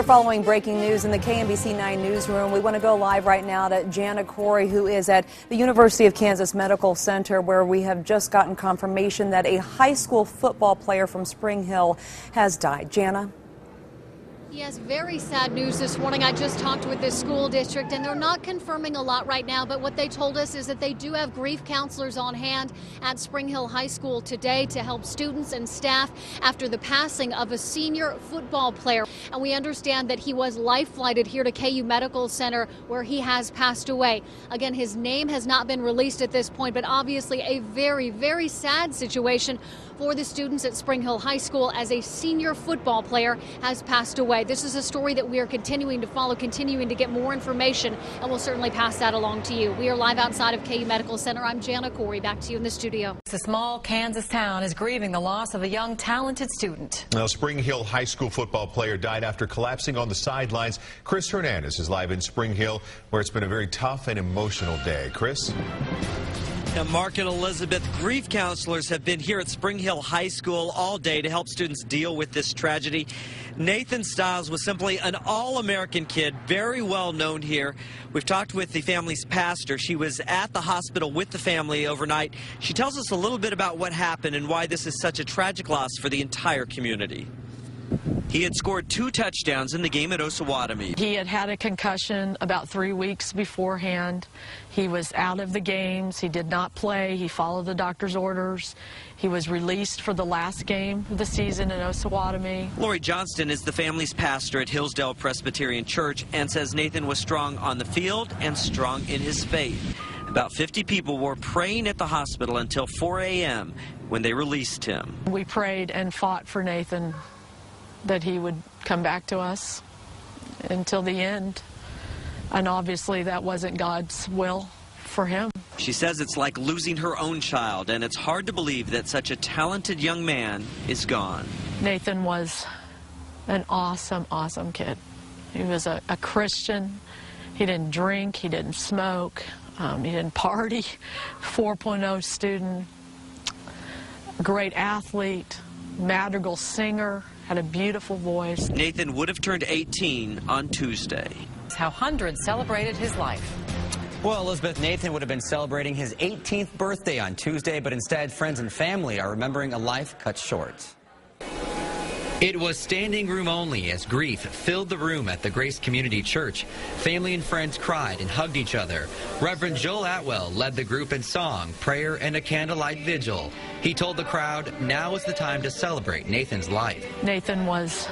following breaking news in the KMBC 9 newsroom. We want to go live right now to Jana Corey, who is at the University of Kansas Medical Center, where we have just gotten confirmation that a high school football player from Spring Hill has died. Jana? Yes, very sad news this morning. I just talked with this school district, and they're not confirming a lot right now, but what they told us is that they do have grief counselors on hand at Spring Hill High School today to help students and staff after the passing of a senior football player. And we understand that he was life-flighted here to KU Medical Center, where he has passed away. Again, his name has not been released at this point, but obviously a very, very sad situation for the students at Spring Hill High School as a senior football player has passed away. This is a story that we are continuing to follow, continuing to get more information, and we'll certainly pass that along to you. We are live outside of KU Medical Center. I'm Jana Corey. Back to you in the studio. A small Kansas town is grieving the loss of a young, talented student. Now, Spring Hill High School football player died after collapsing on the sidelines. Chris Hernandez is live in Spring Hill, where it's been a very tough and emotional day. Chris? Now, Mark and Elizabeth, grief counselors have been here at Spring Hill High School all day to help students deal with this tragedy. Nathan Stiles was simply an all-American kid, very well known here. We've talked with the family's pastor. She was at the hospital with the family overnight. She tells us a little bit about what happened and why this is such a tragic loss for the entire community. He had scored 2 touchdowns in the game at Osawatomie. He had had a concussion about 3 weeks beforehand. He was out of the games. He did not play. He followed the doctor's orders. He was released for the last game of the season in Osawatomie. Lori Johnston is the family's pastor at Hillsdale Presbyterian Church and says Nathan was strong on the field and strong in his faith. About 50 people were praying at the hospital until 4 a.m. when they released him. We prayed and fought for Nathan, that he would come back to us until the end. And obviously that wasn't God's will for him. She says it's like losing her own child, and it's hard to believe that such a talented young man is gone. Nathan was an awesome, awesome kid. He was a Christian. He didn't drink, he didn't smoke, he didn't party. 4.0 student, great athlete, madrigal singer, had a beautiful voice. Nathan would have turned 18 on Tuesday. How hundreds celebrated his life. Well, Elizabeth, Nathan would have been celebrating his 18th birthday on Tuesday, but instead friends and family are remembering a life cut short. It was standing room only as grief filled the room at the Grace Community Church. Family and friends cried and hugged each other. Reverend Joel Atwell led the group in song, prayer, and a candlelight vigil. He told the crowd now is the time to celebrate Nathan's life. Nathan was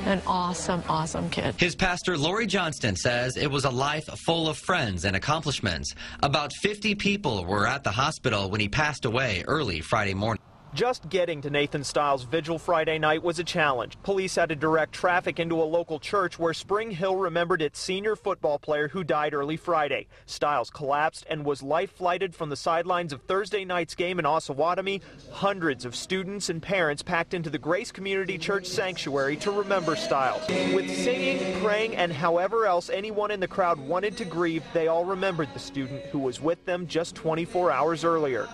an awesome, awesome kid. His pastor, Lori Johnston, says it was a life full of friends and accomplishments. About 50 people were at the hospital when he passed away early Friday morning. Just getting to Nathan Stiles' vigil Friday night was a challenge. Police had to direct traffic into a local church where Spring Hill remembered its senior football player who died early Friday. Stiles collapsed and was life-flighted from the sidelines of Thursday night's game in Osawatomie. Hundreds of students and parents packed into the Grace Community Church sanctuary to remember Stiles. With singing, praying, and however else anyone in the crowd wanted to grieve, they all remembered the student who was with them just 24 hours earlier.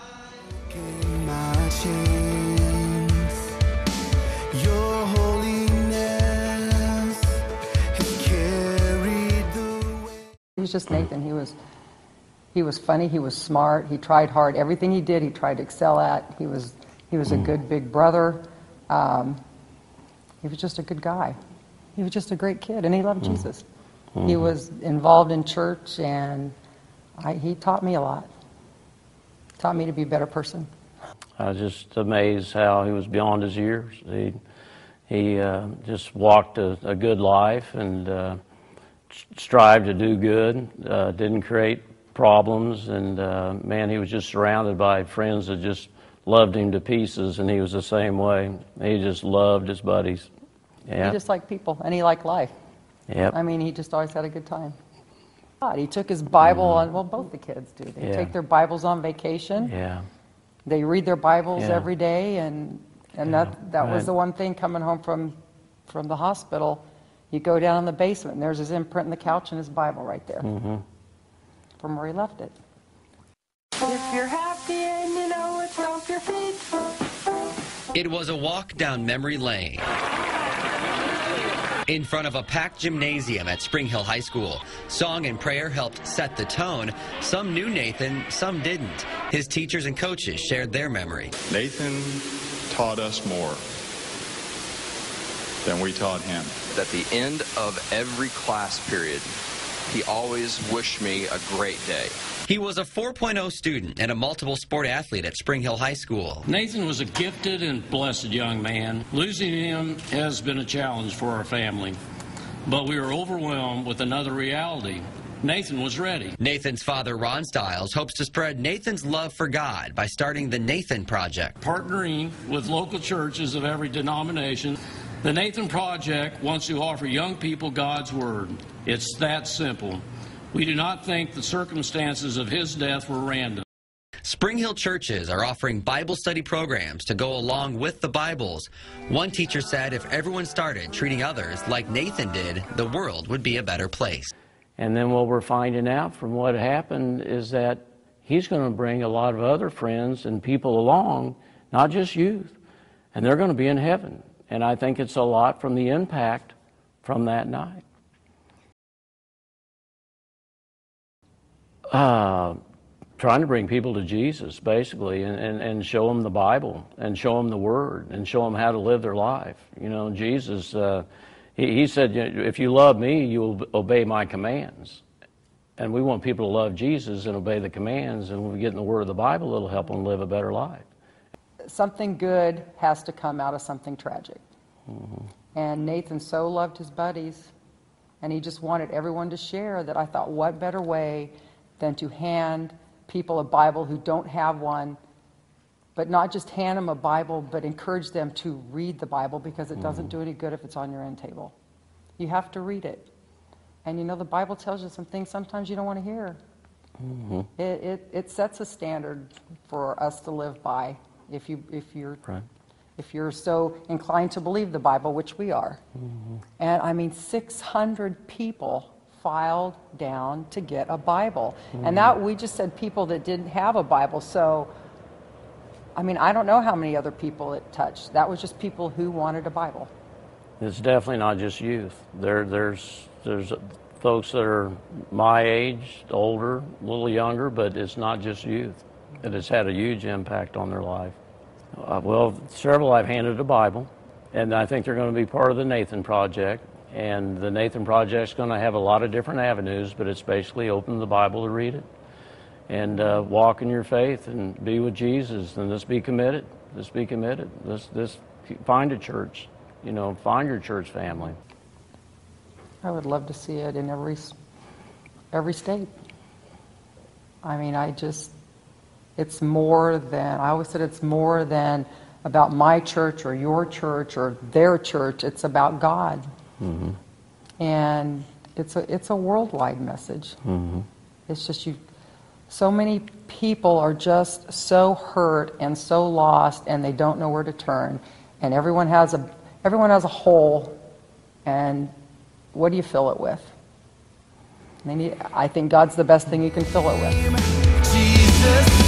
Your holiness has carried the way. He was just Nathan. He was funny, he was smart, he tried hard. Everything he did, he tried to excel at. He was a good big brother. He was just a good guy. He was just a great kid, and he loved Jesus. He was involved in church, and he taught me a lot. Taught me to be a better person. I was just amazed how he was beyond his years. He just walked a good life and strived to do good, didn't create problems, and man, he was just surrounded by friends that just loved him to pieces, and he was the same way. He just loved his buddies. Yeah. He just liked people, and he liked life. Yep. I mean, he just always had a good time. He took his Bible on, well, both the kids do. They take their Bibles on vacation. Yeah. They read their Bibles every day, and that was the one thing coming home from the hospital. You go down in the basement, and there's his imprint in the couch and his Bible right there from where he left it. If you're happy and you know it's off your feet. It was a walk down memory lane. in front of a packed gymnasium at Spring Hill High School. Song and prayer helped set the tone. Some knew Nathan, some didn't. His teachers and coaches shared their memory. Nathan taught us more than we taught him. At the end of every class period, he always wished me a great day. He was a 4.0 student and a multiple sport athlete at Spring Hill High School. Nathan was a gifted and blessed young man. Losing him has been a challenge for our family, but we were overwhelmed with another reality. Nathan was ready. Nathan's father, Ron Stiles, hopes to spread Nathan's love for God by starting the Nathan Project. Partnering with local churches of every denomination, the Nathan Project wants to offer young people God's Word. It's that simple. We do not think the circumstances of his death were random. Spring Hill churches are offering Bible study programs to go along with the Bibles. One teacher said if everyone started treating others like Nathan did, the world would be a better place. And then what we're finding out from what happened is that he's going to bring a lot of other friends and people along, not just youth, and they're going to be in heaven. And I think it's a lot from the impact from that night. Trying to bring people to Jesus, basically, and show them the Bible, and show them the Word, and show them how to live their life. You know, Jesus, he said, if you love me, you will obey my commands. And we want people to love Jesus and obey the commands, and when we get in the Word of the Bible, it'll help them live a better life. Something good has to come out of something tragic. Mm-hmm. And Nathan so loved his buddies, and he just wanted everyone to share that. I thought, what better way than to hand people a Bible who don't have one, but not just hand them a Bible, but encourage them to read the Bible, because it doesn't do any good if it's on your end table. You have to read it. And you know, the Bible tells you some things sometimes you don't want to hear. Mm-hmm. It sets a standard for us to live by if you're so inclined to believe the Bible, which we are. Mm-hmm. And I mean, 600 people filed down to get a Bible. Mm-hmm. And that, we just said people that didn't have a Bible. So, I mean, I don't know how many other people it touched. That was just people who wanted a Bible. It's definitely not just youth. There's folks that are my age, older, a little younger, but it's not just youth. It has had a huge impact on their life. Well, several I've handed a Bible, and I think they're going to be part of the Nathan Project. And the Nathan Project's going to have a lot of different avenues, but it's basically open the Bible to read it and walk in your faith and be with Jesus, and just be committed. Just be committed. Just find a church. You know, find your church family. I would love to see it in every state. I mean, it's more than, I always said it's more than about my church or your church or their church. It's about God. Mm-hmm. And it's a worldwide message. Mm-hmm. It's just so many people are just so hurt and so lost, and they don't know where to turn. And everyone has a hole, and what do you fill it with? I think God's the best thing you can fill it with. Jesus.